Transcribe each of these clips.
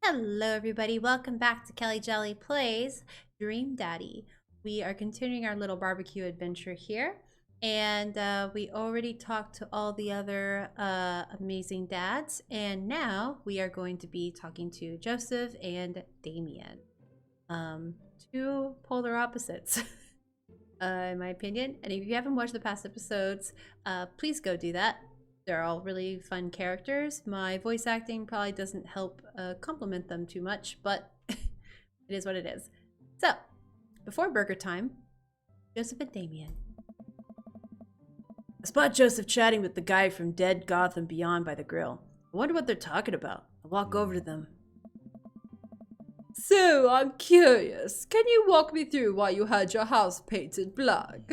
Hello everybody, welcome back to Kelly Jelly Plays Dream Daddy. We are continuing our little barbecue adventure here, and we already talked to all the other amazing dads, and now we are going to be talking to Joseph and Damien. Two polar opposites, in my opinion, and if you haven't watched the past episodes, please go do that. They're all really fun characters. My voice acting probably doesn't help compliment them too much, but it is what it is. So, before burger time, Joseph and Damien. I spot Joseph chatting with the guy from Dead Gotham Beyond by the grill. I wonder what they're talking about. I walk over to them. So, I'm curious. Can you walk me through why you had your house painted black?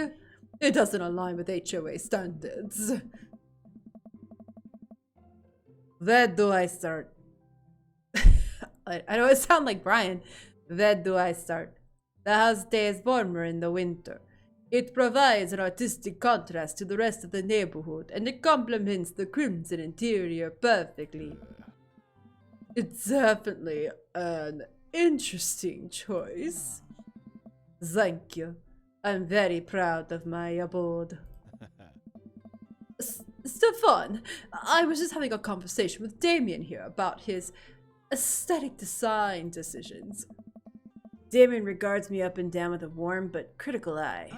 It doesn't align with HOA standards. Where do I start? I don't sound like Brian. Where do I start? The house stays warmer in the winter. It provides an artistic contrast to the rest of the neighborhood, and it complements the crimson interior perfectly. It's definitely an interesting choice. Thank you. I'm very proud of my abode. Stefan, I was just having a conversation with Damien here about his aesthetic design decisions. Damien regards me up and down with a warm but critical eye.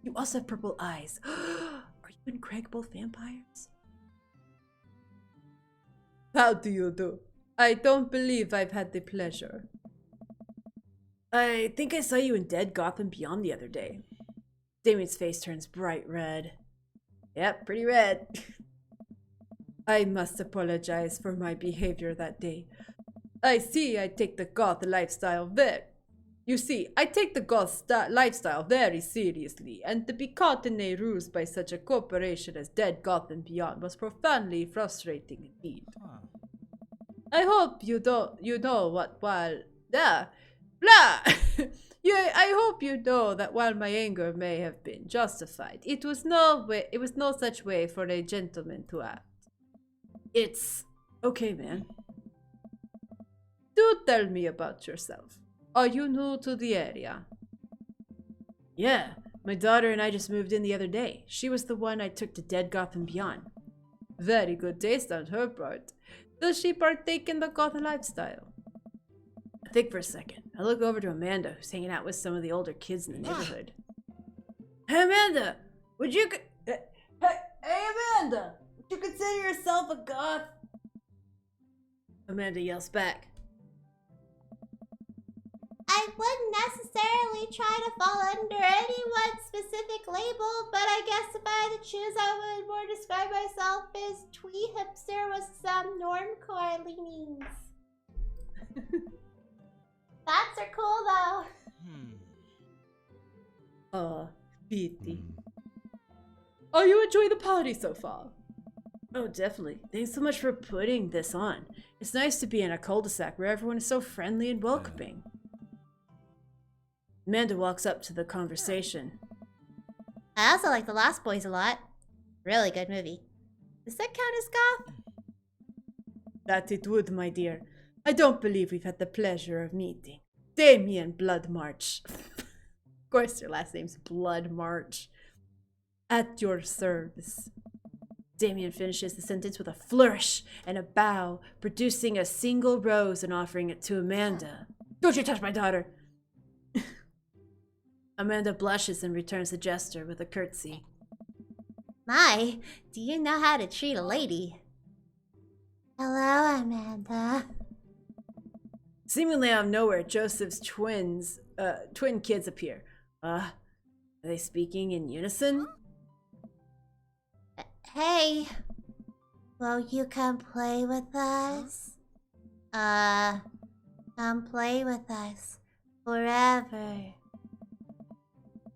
You also have purple eyes. Are you and Craig both vampires? How do you do? I don't believe I've had the pleasure. I think I saw you in Dead Gotham Beyond the other day. Damien's face turns bright red. Yep, pretty red. I must apologize for my behavior that day. I take the goth lifestyle very seriously, and to be caught in a ruse by such a corporation as Dead Gotham Beyond was profoundly frustrating indeed. I hope you know what while I hope you know that while my anger may have been justified, it was no such way for a gentleman to act. It's okay, man. Do tell me about yourself. Are you new to the area? Yeah, my daughter and I just moved in the other day. She was the one I took to Dead Gotham Beyond. Very good taste on her part. Does she partake in the goth lifestyle? I think for a second. I look over to Amanda, who's hanging out with some of the older kids in the neighborhood. Hey, Amanda! Would you... Hey, Amanda! Would you consider yourself a goth? Amanda yells back. I wouldn't necessarily try to fall under any one specific label, but I guess if I had to choose, I would more describe myself as twee hipster with some normcore leanings. Bats are cool though. Oh, pity. Are you enjoying the party so far? Oh, definitely. Thanks so much for putting this on. It's nice to be in a cul-de-sac where everyone is so friendly and welcoming. Amanda walks up to the conversation. I also like The Lost Boys a lot. Really good movie. Does that count as goth? That it would, my dear. I don't believe we've had the pleasure of meeting. Damien Bloodmarch. Of course your last name's Bloodmarch. At your service. Damien finishes the sentence with a flourish and a bow, producing a single rose and offering it to Amanda. Don't you touch my daughter! Amanda blushes and returns the gesture with a curtsy. My, do you know how to treat a lady? Hello, Amanda. Seemingly out of nowhere, Joseph's twin kids appear. Are they speaking in unison? Hey, will you come play with us? Come play with us forever.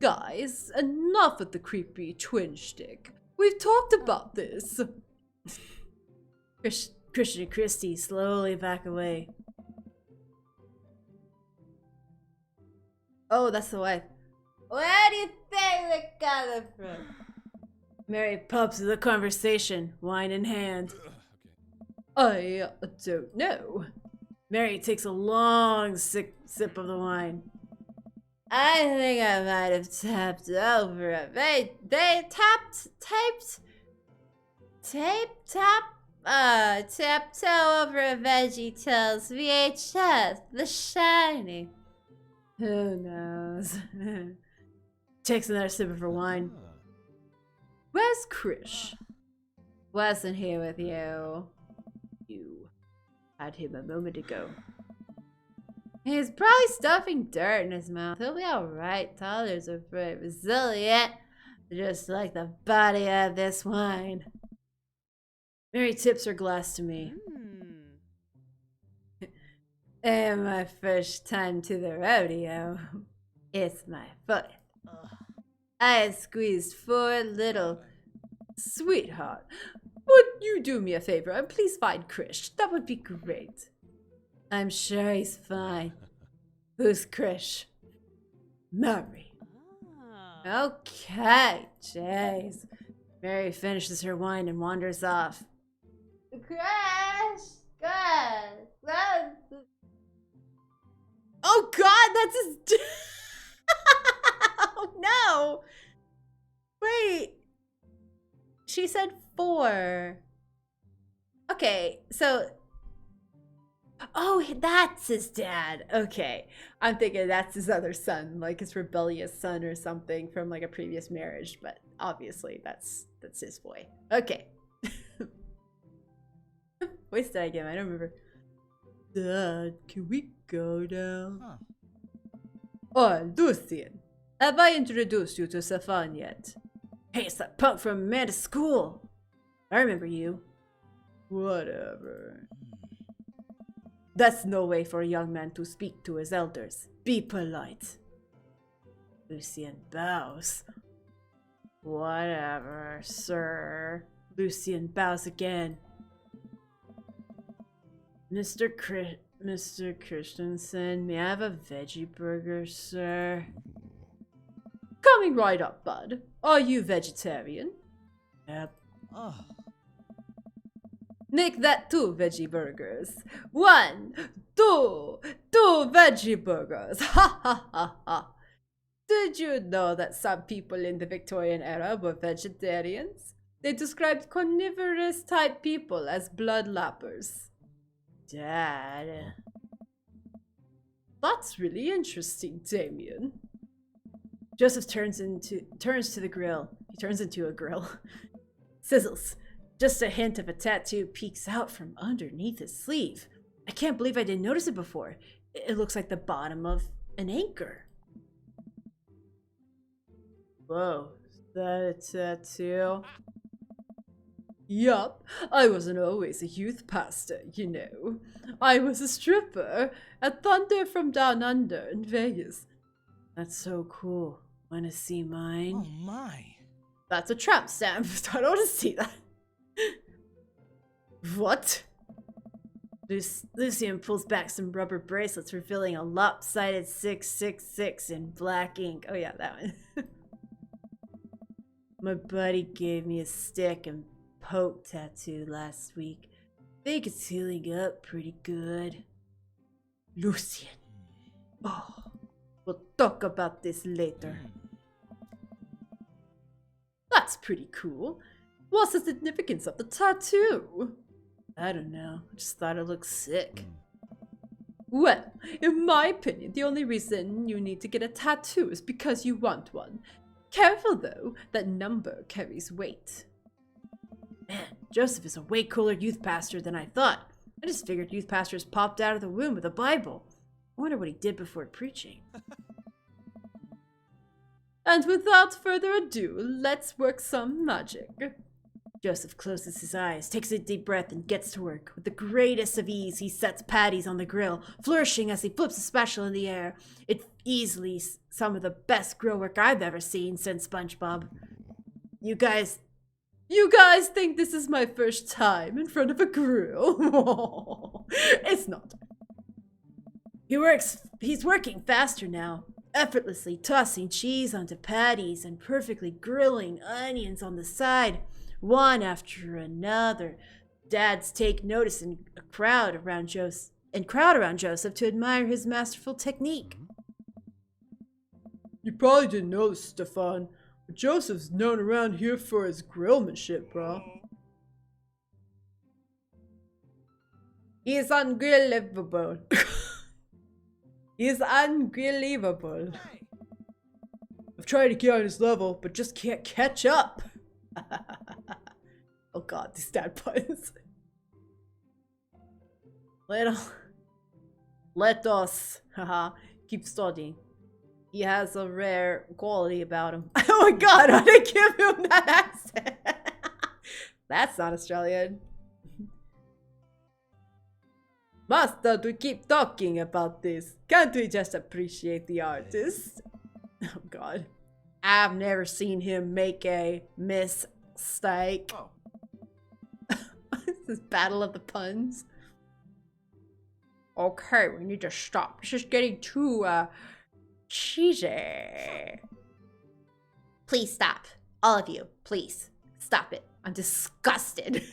Guys, enough of the creepy twin shtick. We've talked about this. Christian and Christy slowly back away. Oh, that's the wife. Where do you think they got it from? Mary pops to the conversation, wine in hand. I don't know. Mary takes a long sip of the wine. I think I might have tapped over a tiptoe over a VeggieTales VHS, The Shining. Who knows? Takes another sip of her wine. Where's Krish? Wasn't here with you. You had him a moment ago. He's probably stuffing dirt in his mouth. He'll be alright. Toddlers are very resilient. Just like the body of this wine. Mary tips her glass to me. And my first time to the rodeo. It's my foot. I squeezed 4 little... Sweetheart, would you do me a favor and please find Krish? That would be great. I'm sure he's fine. Who's Krish? Mary. Okay, jeez. Mary finishes her wine and wanders off. Krish! Good! Oh god, that's his... Oh no! Wait. She said 4. Okay, so... Oh, that's his dad. Okay. I'm thinking that's his other son, like his rebellious son or something from like a previous marriage, but obviously that's his boy. Okay. Voice did I give him? I don't remember. Dad, can we go now? Oh, Lucian. Have I introduced you to Safan yet? Hey, it's that punk from Amanda's school. I remember you. Whatever. That's no way for a young man to speak to his elders. Be polite. Lucian bows. Whatever, sir. Lucian bows again. Mr. Christensen, may I have a veggie burger, sir? Coming right up, bud. Are you vegetarian? Yep. Make that 2 veggie burgers. 1, 2 veggie burgers. Ha ha ha ha. Did you know that some people in the Victorian era were vegetarians? They described carnivorous type people as bloodlappers. Dad. That's really interesting, Damien. Joseph turns to the grill. He turns into a grill. Sizzles. Just a hint of a tattoo peeks out from underneath his sleeve. I can't believe I didn't notice it before. It looks like the bottom of an anchor. Whoa, is that a tattoo? Yup, I wasn't always a youth pastor, you know. I was a stripper at Thunder from Down Under in Vegas. That's so cool. Wanna see mine? Oh my. That's a tramp stamp. I don't want to see that. What? Lucian pulls back some rubber bracelets, revealing a lopsided 666 in black ink. Oh yeah, that one. My buddy gave me a stick and poke tattoo last week. Think it's healing up pretty good. Lucian. Oh, we'll talk about this later. That's pretty cool. What's the significance of the tattoo? I don't know. I just thought it looked sick. Well, in my opinion, the only reason you need to get a tattoo is because you want one. Careful though, that number carries weight. Man, Joseph is a way cooler youth pastor than I thought. I just figured youth pastors popped out of the womb with a Bible. I wonder what he did before preaching. And without further ado, let's work some magic. Joseph closes his eyes, takes a deep breath, and gets to work. With the greatest of ease, he sets patties on the grill, flourishing as he flips a spatula in the air. It's easily some of the best grill work I've ever seen since SpongeBob. You guys think this is my first time in front of a grill? It's not. He's working faster now, effortlessly tossing cheese onto patties and perfectly grilling onions on the side. One after another. Dads take notice in a crowd around and crowd around Joseph to admire his masterful technique. You probably didn't know this, Stefan, but Joseph's known around here for his grillmanship, bro. He's unbelievable. He's unbelievable. I've tried to get on his level, but just can't catch up. Oh god, these dad puns. Let us, haha, keep studying. He has a rare quality about him. Oh my god, why did I give him that accent? That's not Australian. Must we keep talking about this? Can't we just appreciate the artist? Oh god. I've never seen him make a mistake. Oh. This battle of the puns. Okay, we need to stop. This is getting too, cheesy. Please stop. All of you, please. Stop it. I'm disgusted.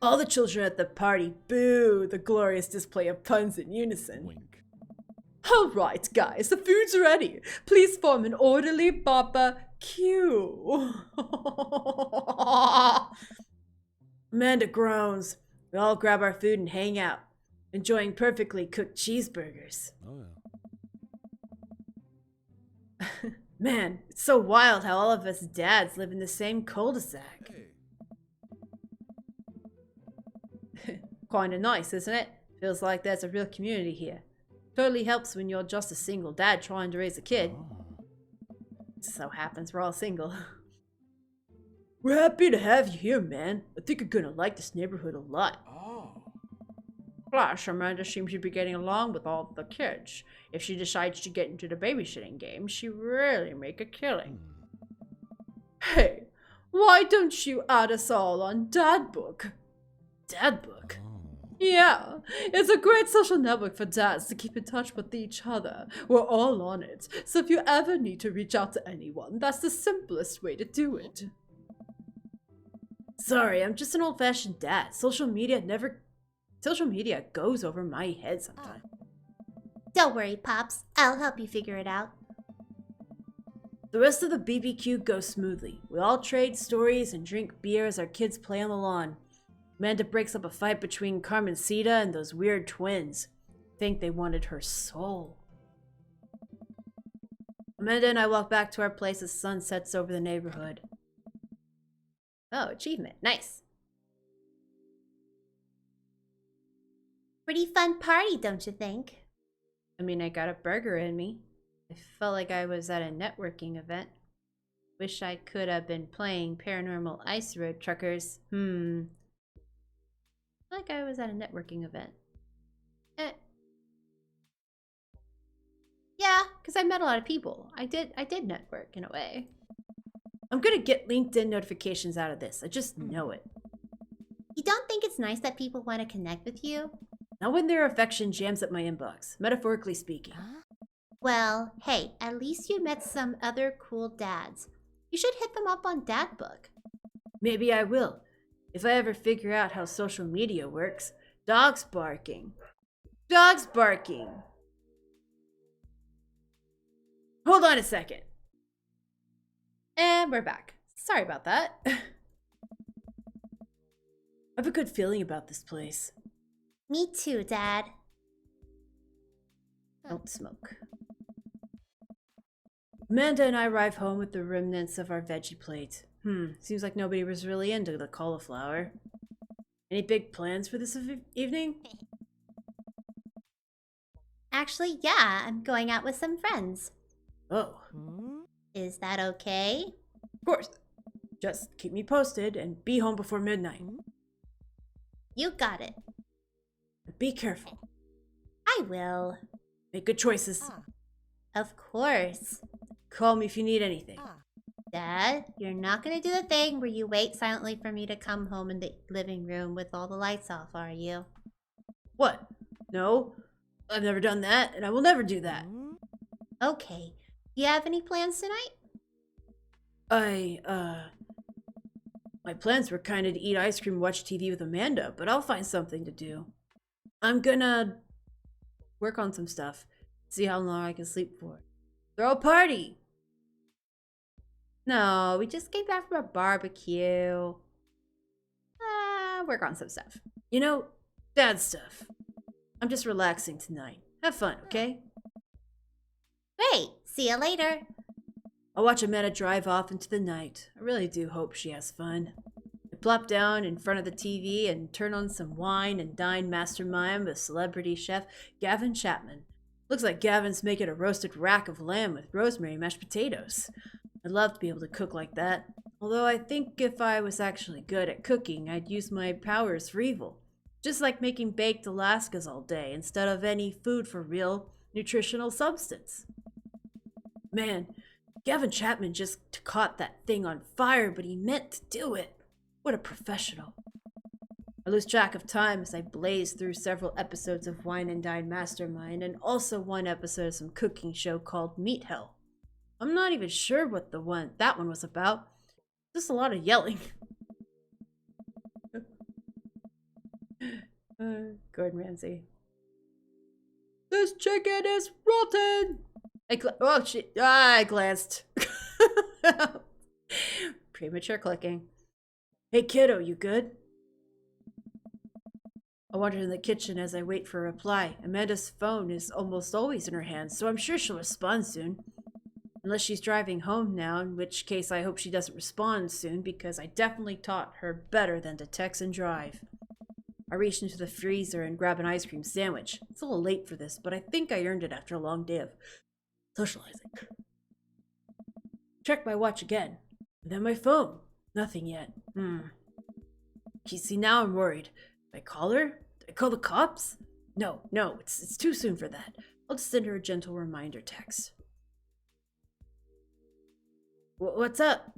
All the children at the party boo the glorious display of puns in unison. Wink. All right, guys, the food's ready. Please form an orderly queue. Amanda groans. We all grab our food and hang out, enjoying perfectly cooked cheeseburgers. Oh, yeah. Man, it's so wild how all of us dads live in the same cul-de-sac. Hey. Kinda nice, isn't it? Feels like there's a real community here. Totally helps when you're just a single dad trying to raise a kid. Oh. So happens we're all single. We're happy to have you here, man. I think you're gonna like this neighborhood a lot. Oh. Plus, Amanda seems to be getting along with all the kids. If she decides to get into the babysitting game, she really make a killing. Hey, why don't you add us all on DADBOOK? DADBOOK? Yeah, it's a great social network for dads to keep in touch with each other. We're all on it, so if you ever need to reach out to anyone, that's the simplest way to do it. Sorry, I'm just an old-fashioned dad. Social media goes over my head sometimes. Don't worry, Pops. I'll help you figure it out. The rest of the BBQ goes smoothly. We all trade stories and drink beer as our kids play on the lawn. Amanda breaks up a fight between Carmencita and those weird twins. Think they wanted her soul. Amanda and I walk back to our place as the sun sets over the neighborhood. Oh, achievement. Nice. Pretty fun party, don't you think? I mean, I got a burger in me. I felt like I was at a networking event. Wish I could have been playing Paranormal Ice Road Truckers. Like I was at a networking event. Yeah, because I met a lot of people. I did network in a way. I'm gonna get LinkedIn notifications out of this. I just know it. You don't think it's nice that people want to connect with you? Not when their affection jams up my inbox, metaphorically speaking. Well, hey, at least you met some other cool dads. You should hit them up on DADBOOK. Maybe I will. If I ever figure out how social media works. Dogs barking. Dogs barking. Hold on a second. And we're back. Sorry about that. I have a good feeling about this place. Me too, Dad. Don't smoke. Amanda and I arrive home with the remnants of our veggie plate. Seems like nobody was really into the cauliflower. Any big plans for this evening? Actually, yeah, I'm going out with some friends. Oh. Is that okay? Of course. Just keep me posted and be home before midnight. You got it. Be careful. I will. Make good choices. Of course. Call me if you need anything. Dad, you're not gonna do the thing where you wait silently for me to come home in the living room with all the lights off, are you? What? No, I've never done that, and I will never do that. Okay. Do you have any plans tonight? My plans were kinda to eat ice cream and watch TV with Amanda, but I'll find something to do. I'm gonna work on some stuff. See how long I can sleep for. Throw a party! No, we just came back from a barbecue. Work on some stuff. You know, dad stuff. I'm just relaxing tonight. Have fun, okay? Great. See you later. I'll watch Amanda drive off into the night. I really do hope she has fun. I plop down in front of the TV and turn on some wine and dine mastermind with celebrity chef Gavin Chapman. Looks like Gavin's making a roasted rack of lamb with rosemary mashed potatoes. I'd love to be able to cook like that. Although I think if I was actually good at cooking, I'd use my powers for evil. Just like making baked Alaskas all day instead of any food for real nutritional substance. Man, Gavin Chapman just caught that thing on fire, but he meant to do it. What a professional. I lose track of time as I blaze through several episodes of Wine and Dine Mastermind and also one episode of some cooking show called Meat Hell. I'm not even sure what that one was about. Just a lot of yelling. Gordon Ramsay. This chicken is rotten! I glanced. Premature clicking. Hey kiddo, you good? I wander in the kitchen as I wait for a reply. Amanda's phone is almost always in her hands, so I'm sure she'll respond soon. Unless she's driving home now, in which case I hope she doesn't respond soon because I definitely taught her better than to text and drive. I reach into the freezer and grab an ice cream sandwich. It's a little late for this, but I think I earned it after a long day of socializing. Check my watch again. And then my phone. Nothing yet. You see, now I'm worried. Do I call her? Do I call the cops? No, it's too soon for that. I'll just send her a gentle reminder text. What's up?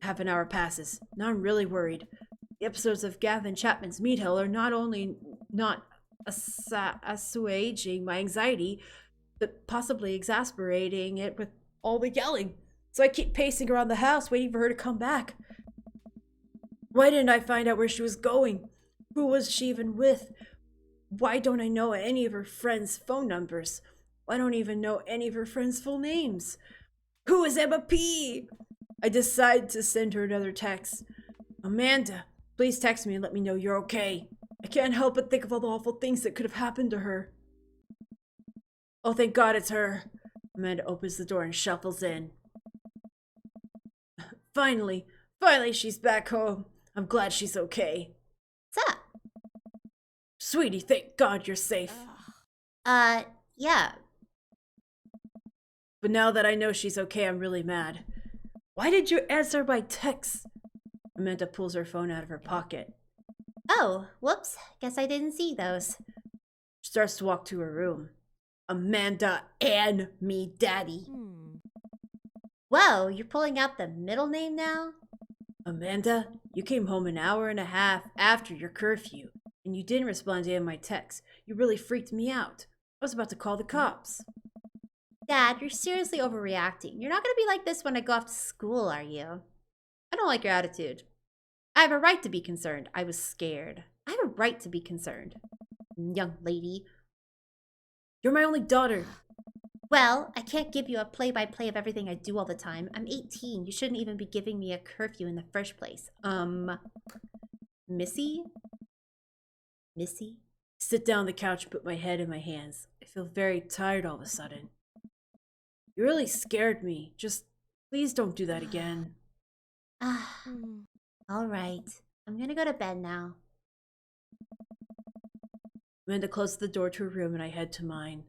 Half an hour passes. Now I'm really worried. The episodes of Gavin Chapman's Meat Hell are not only not assuaging my anxiety, but possibly exasperating it with all the yelling. So I keep pacing around the house waiting for her to come back. Why didn't I find out where she was going? Who was she even with? Why don't I know any of her friends' phone numbers? Why don't I even know any of her friends' full names? Who is Emma P? I decide to send her another text. Amanda, please text me and let me know you're okay. I can't help but think of all the awful things that could have happened to her. Oh, thank God it's her. Amanda opens the door and shuffles in. Finally, she's back home. I'm glad she's okay. What's up? Sweetie, thank God you're safe. Yeah. But now that I know she's okay, I'm really mad. Why did you answer my text? Amanda pulls her phone out of her pocket. Oh, whoops. Guess I didn't see those. She starts to walk to her room. Amanda and me, Daddy. Whoa, you're pulling out the middle name now? Amanda, you came home an hour and a half after your curfew, and you didn't respond to any of my texts. You really freaked me out. I was about to call the cops. Dad, you're seriously overreacting. You're not going to be like this when I go off to school, are you? I don't like your attitude. I have a right to be concerned. I was scared. I have a right to be concerned. Young lady. You're my only daughter. Well, I can't give you a play-by-play of everything I do all the time. I'm 18. You shouldn't even be giving me a curfew in the first place. Missy? Missy? Sit down on the couch and put my head in my hands. I feel very tired all of a sudden. You really scared me. Just please don't do that again. All right. I'm gonna go to bed now. Amanda closes the door to her room and I head to mine.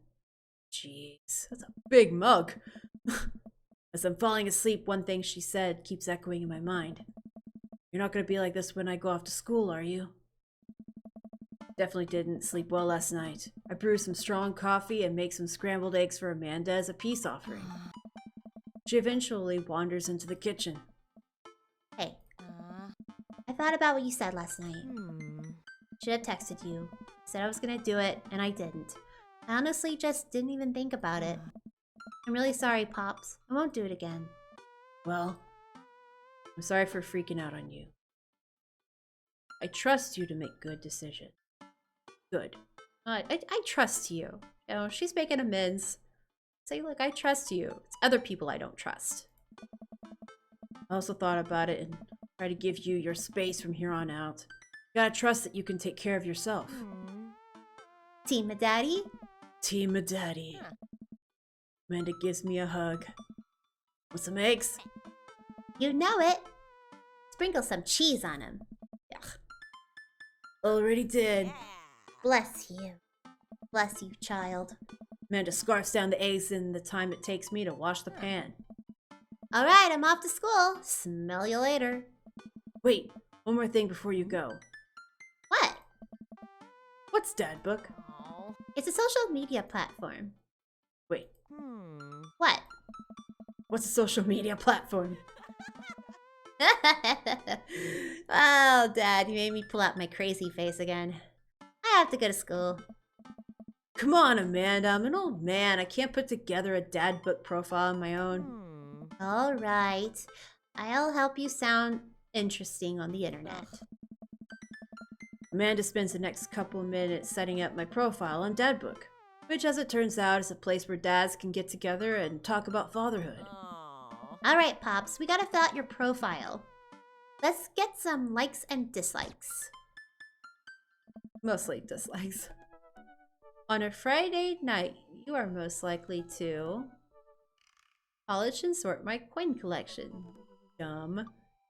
Jeez, that's a big mug. As I'm falling asleep, one thing she said keeps echoing in my mind. You're not gonna be like this when I go off to school, are you? Definitely didn't sleep well last night. I brew some strong coffee and make some scrambled eggs for Amanda as a peace offering. She eventually wanders into the kitchen. Hey, I thought about what you said last night. Should have texted you. Said I was gonna do it, and I didn't. I honestly just didn't even think about it. I'm really sorry, Pops. I won't do it again. Well, I'm sorry for freaking out on you. I trust you to make good decisions. Good. I trust you. You know, she's making amends. Say, look, I trust you. It's other people I don't trust. I also thought about it and try to give you your space from here on out. You gotta trust that you can take care of yourself. Team of Daddy? Team of Daddy. Amanda gives me a hug. Want some eggs? You know it. Sprinkle some cheese on them. Already did. Bless you. Bless you, child. Amanda scarfs down the eggs in the time it takes me to wash the pan. All right, I'm off to school. Smell you later. Wait, one more thing before you go. What? What's DADBOOK? It's a social media platform. Wait, What? what's a social media platform? Oh, Dad, you made me pull out my crazy face again. I have to go to school. Come on, Amanda, I'm an old man. I can't put together a DADBOOK profile on my own. All right. I'll help you sound interesting on the internet. Amanda spends the next couple of minutes setting up my profile on DADBOOK, which, as it turns out, is a place where dads can get together and talk about fatherhood. All right, Pops, we gotta fill out your profile. Let's get some likes and dislikes. Mostly dislikes. On a Friday night, you are most likely to polish and sort my coin collection. Dumb.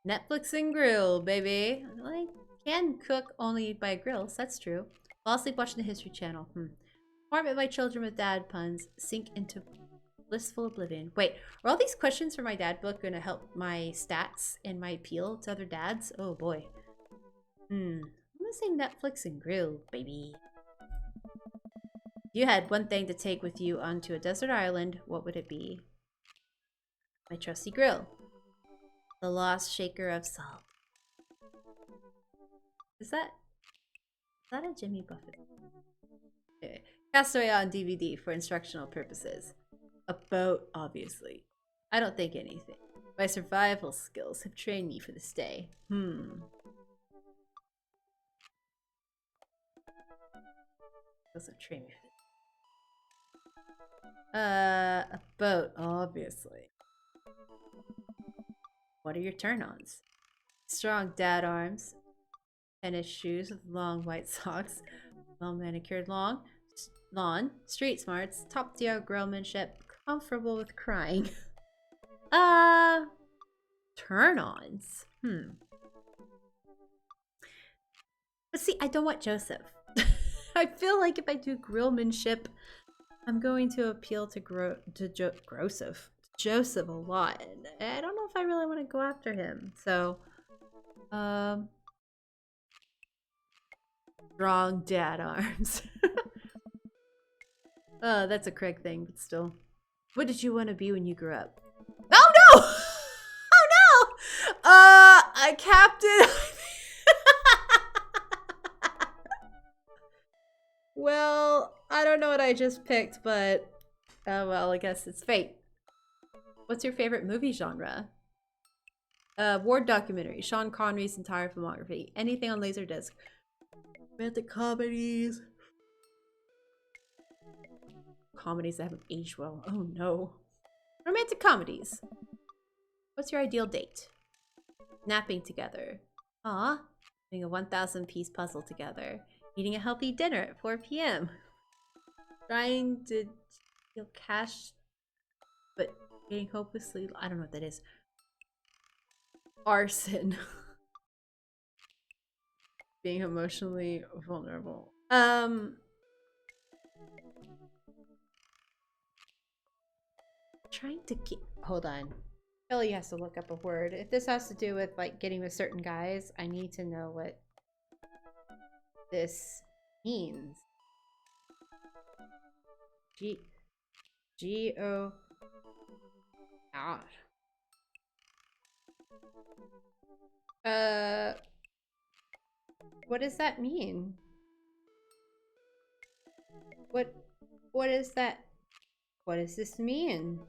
Netflix and grill, baby. I can cook only by grills, that's true. Fall asleep watching the History Channel. Torment my children with dad puns. Sink into blissful oblivion. Wait, are all these questions from my DADBOOK going to help my stats and my appeal to other dads? Oh boy. I'm gonna say Netflix and grill, baby. If you had one thing to take with you onto a desert island, what would it be? My trusty grill. The lost shaker of salt. Is that a Jimmy Buffett? Okay. Castaway on DVD for instructional purposes. A boat, obviously. I don't think anything. My survival skills have trained me for this day. Doesn't train me for this. A boat, obviously. What are your turn-ons? Strong dad arms. Tennis shoes with long white socks. Well manicured lawn. Street smarts. Top tier grillmanship. Comfortable with crying. Turn-ons. But see, I don't want Joseph. I feel like if I do grillmanship, I'm going to appeal to Joseph a lot. And I don't know if I really want to go after him. So, strong dad arms. Oh, that's a Craig thing, but still. What did you want to be when you grew up? Oh no! Oh no! A captain. Well, I don't know what I just picked, but well, I guess it's fate. What's your favorite movie genre? War documentary, Sean Connery's entire filmography, anything on Laserdisc. Romantic comedies. Comedies that haven't aged well. Oh no. Romantic comedies. What's your ideal date? Napping together. Aw. Doing a 1,000 piece puzzle together. Eating a healthy dinner at 4 p.m. Trying to steal cash, but getting hopelessly. I don't know what that is. Arson. Being emotionally vulnerable. Trying to keep. Hold on. Kelly has to look up a word. If this has to do with like getting with certain guys, I need to know what this means. G-O. God. What does that mean? What is that? What does this mean?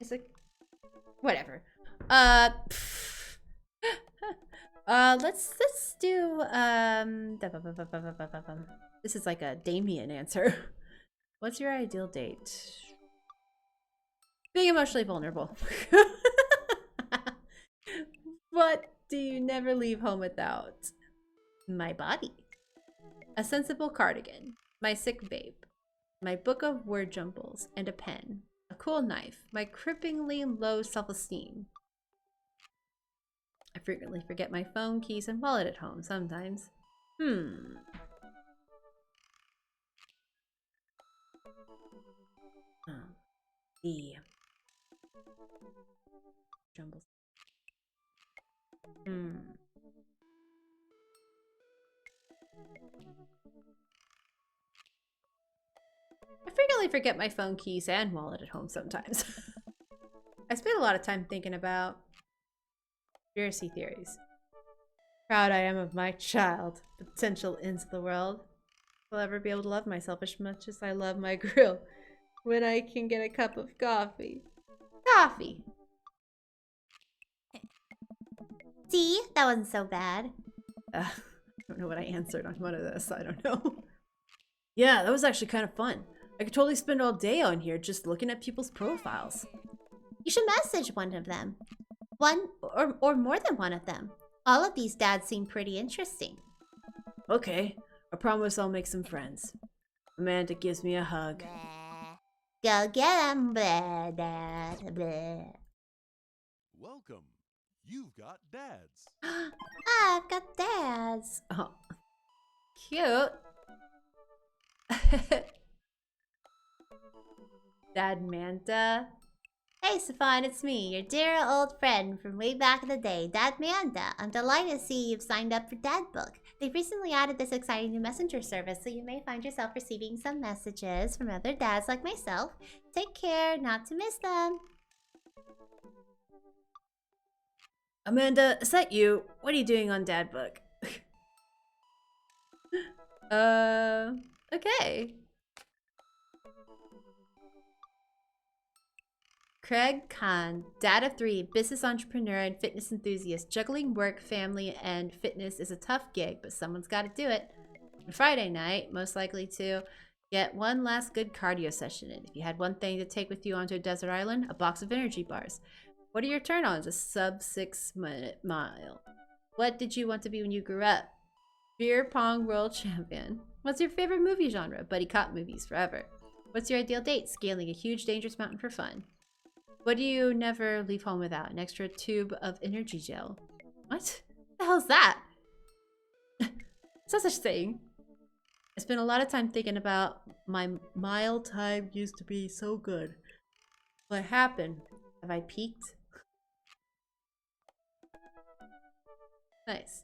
It's like, whatever. Let's do this is like a Damien answer. What's your ideal date? Being emotionally vulnerable. What do you never leave home without? My body. A sensible cardigan. My sick babe. My book of word jumbles and a pen. A cool knife. My cripplingly low self-esteem. I frequently forget my phone, keys, and wallet at home sometimes. The jumbles. I frequently forget my phone, keys, and wallet at home sometimes. I spend a lot of time thinking about conspiracy theories. Proud I am of my child. Potential ends of the world. Will ever be able to love myself as much as I love my grill when I can get a cup of coffee. Coffee! See? That wasn't so bad. I don't know what I answered on one of this. I don't know. Yeah, that was actually kind of fun. I could totally spend all day on here just looking at people's profiles. You should message one of them. One or more than one of them. All of these dads seem pretty interesting. Okay, I promise I'll make some friends. Amanda gives me a hug. Go get 'em, blah, blah, blah. Welcome. You've got dads. I've got dads. Oh, cute. Dad Manta. Hey, Stefan, it's me, your dear old friend from way back in the day, Dad Manda. I'm delighted to see you've signed up for DADBOOK. They've recently added this exciting new messenger service, so you may find yourself receiving some messages from other dads like myself. Take care not to miss them. Amanda, is that you? What are you doing on DADBOOK? Okay. Craig Khan, dad of 3, business entrepreneur and fitness enthusiast. Juggling work, family, and fitness is a tough gig, but someone's got to do it. On Friday night, most likely to get one last good cardio session in. If you had one thing to take with you onto a desert island, a box of energy bars. What are your turn-ons? A sub 6-minute mile. What did you want to be when you grew up? Beer pong world champion. What's your favorite movie genre? Buddy cop movies forever. What's your ideal date? Scaling a huge dangerous mountain for fun. What do you never leave home without? An extra tube of energy gel. What the hell's that? It's not such a thing. I spent a lot of time thinking about my mile time used to be so good. What happened? Have I peaked? Nice.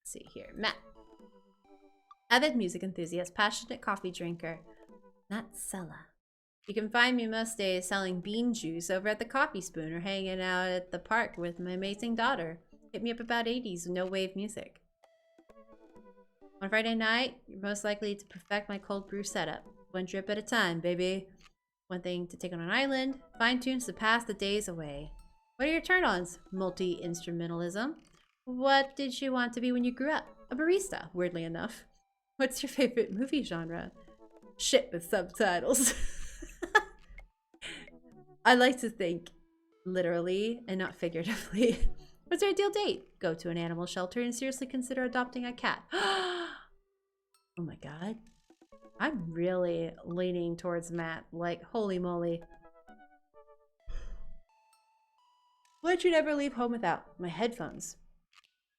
Let's see here. Matt. Avid music enthusiast, passionate coffee drinker. Not Sella. You can find me most days selling bean juice over at the Coffee Spoon or hanging out at the park with my amazing daughter. Hit me up about 80s no wave music. On Friday night, you're most likely to perfect my cold brew setup. One drip at a time, baby. One thing to take on an island. Fine tunes to pass the days away. What are your turn-ons? Multi-instrumentalism. What did you want to be when you grew up? A barista, weirdly enough. What's your favorite movie genre? Shit with subtitles. I like to think literally and not figuratively. What's your ideal date? Go to an animal shelter and seriously consider adopting a cat. Oh my god. I'm really leaning towards Matt. Like, holy moly. What'd you never leave home without? My headphones.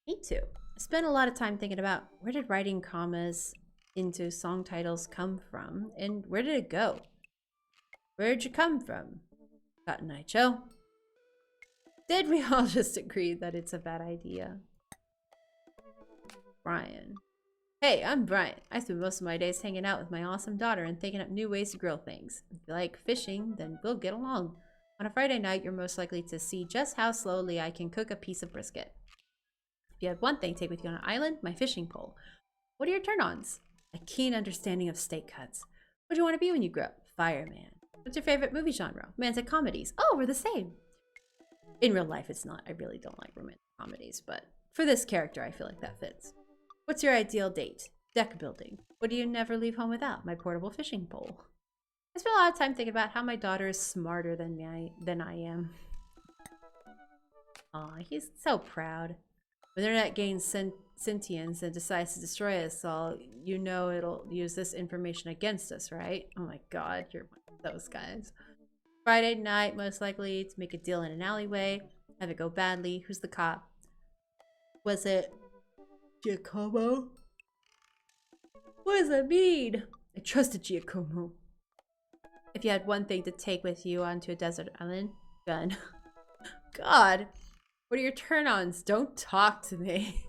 Me too. I spent a lot of time thinking about where did writing commas into song titles come from, and where did it go? Where'd you come from? Cotton Eye Joe. Did we all just agree that it's a bad idea? Brian. Hey, I'm Brian. I spend most of my days hanging out with my awesome daughter and thinking up new ways to grill things. If you like fishing, then we'll get along. On a Friday night, you're most likely to see just how slowly I can cook a piece of brisket. If you had one thing to take with you on an island, my fishing pole. What are your turn-ons? A keen understanding of steak cuts. What do you want to be when you grow up? Fireman. What's your favorite movie genre? Romantic comedies. Oh, we're the same. In real life, it's not. I really don't like romantic comedies, but for this character, I feel like that fits. What's your ideal date? Deck building. What do you never leave home without? My portable fishing pole. I spent a lot of time thinking about how my daughter is smarter than I am. Aw, he's so proud. When the internet gains sentience and decides to destroy us all, you know it'll use this information against us, right? Oh my god, you're one of those guys. Friday night, most likely to make a deal in an alleyway. Have it go badly. Who's the cop? Was it Giacomo? What does that mean? I trusted Giacomo. If you had one thing to take with you onto a desert island, gun. God, what are your turn-ons? Don't talk to me.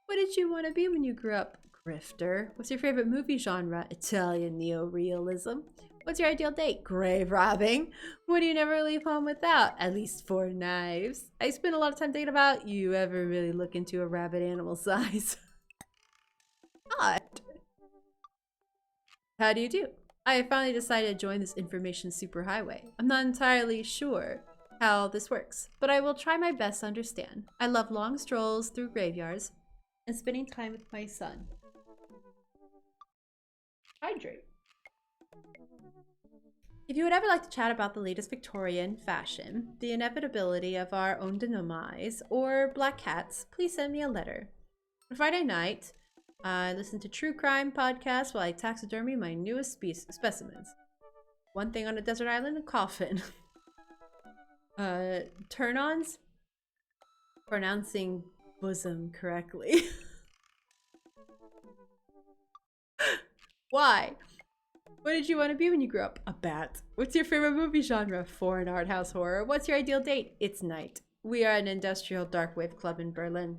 What did you want to be when you grew up? Grifter. What's your favorite movie genre? Italian neo-realism. What's your ideal date? Grave robbing. What do you never leave home without? At least 4 knives. I spend a lot of time thinking about you ever really look into a rabid animal size. God. How do you do? I finally decided to join this information superhighway. I'm not entirely sure how this works, but I will try my best to understand. I love long strolls through graveyards and spending time with my son. Hydrate. If you would ever like to chat about the latest Victorian fashion, the inevitability of our own demise, or black cats, please send me a letter. On Friday night, I listen to true crime podcasts while I taxidermy my newest specimens. One thing on a desert island, a coffin. Turn-ons? Pronouncing bosom correctly. Why? What did you want to be when you grew up? A bat. What's your favorite movie genre? Foreign art house horror. What's your ideal date? It's night. We are an industrial dark wave club in Berlin.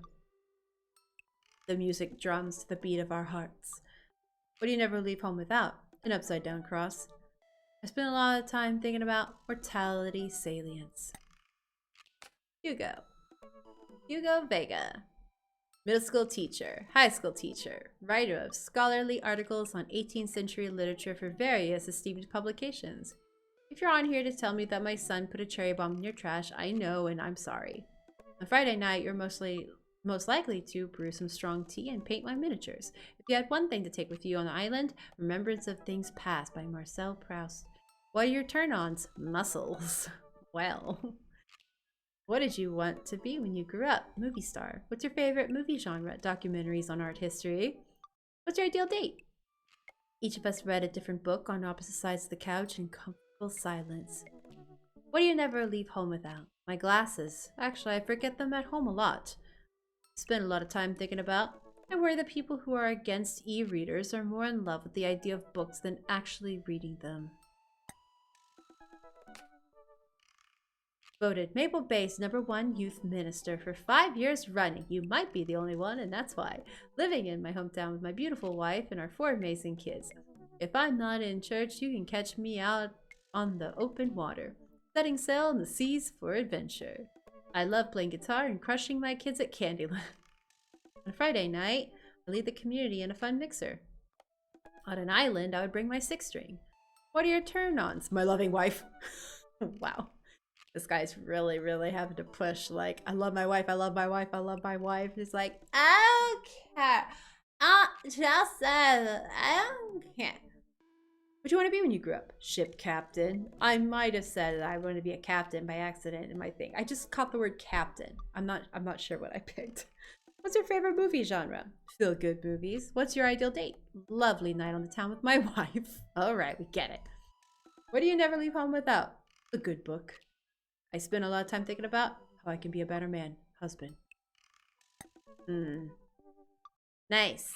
The music drums to the beat of our hearts. What do you never leave home without? An upside down cross. I spend a lot of time thinking about mortality salience. Hugo. Hugo Vega. Middle school teacher, high school teacher, writer of scholarly articles on 18th century literature for various esteemed publications. If you're on here to tell me that my son put a cherry bomb in your trash, I know and I'm sorry. On Friday night, you're most likely to brew some strong tea and paint my miniatures. If you had one thing to take with you on the island, Remembrance of Things Past by Marcel Proust. What are your turn-ons? Muscles. Well. What did you want to be when you grew up? Movie star. What's your favorite movie genre? Documentaries on art history. What's your ideal date? Each of us read a different book on opposite sides of the couch in comfortable silence. What do you never leave home without? My glasses. Actually, I forget them at home a lot. Spend a lot of time thinking about. I worry that people who are against e-readers are more in love with the idea of books than actually reading them. Voted Maple Bay's #1 youth minister for 5 years running. You might be the only one, and that's why. Living in my hometown with my beautiful wife and our 4 amazing kids. If I'm not in church, you can catch me out on the open water, setting sail in the seas for adventure. I love playing guitar and crushing my kids at Candyland. On Friday night, I lead the community in a fun mixer. On an island, I would bring my 6-string. What are your turn-ons? My loving wife. Wow. This guy's really, really having to push, like, I love my wife, I love my wife, I love my wife. It's like, I don't care. Just said, I don't care. What do you want to be when you grew up? Ship captain. I might have said that I wanted to be a captain by accident in my thing. I just caught the word captain. I'm not sure what I picked. What's your favorite movie genre? Feel good movies. What's your ideal date? Lovely night on the town with my wife. All right, we get it. What do you never leave home without? A good book. I spend a lot of time thinking about how I can be a better man, husband. Nice.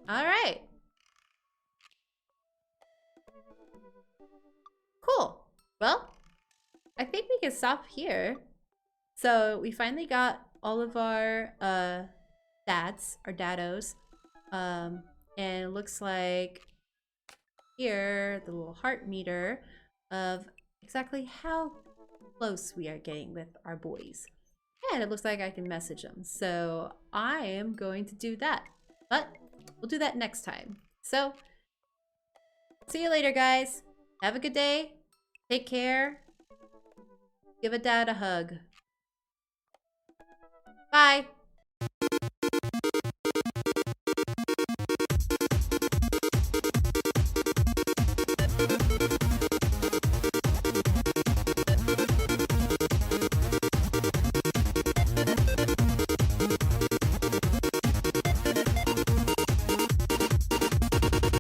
All right. Cool. Well, I think we can stop here. So we finally got all of our dads, our daddos. And it looks like here, the little heart meter of exactly how close we are getting with our boys. And it looks like I can message them. So I am going to do that. But we'll do that next time. So See you later, guys. Have a good day. Take care. Give a dad a hug. Bye.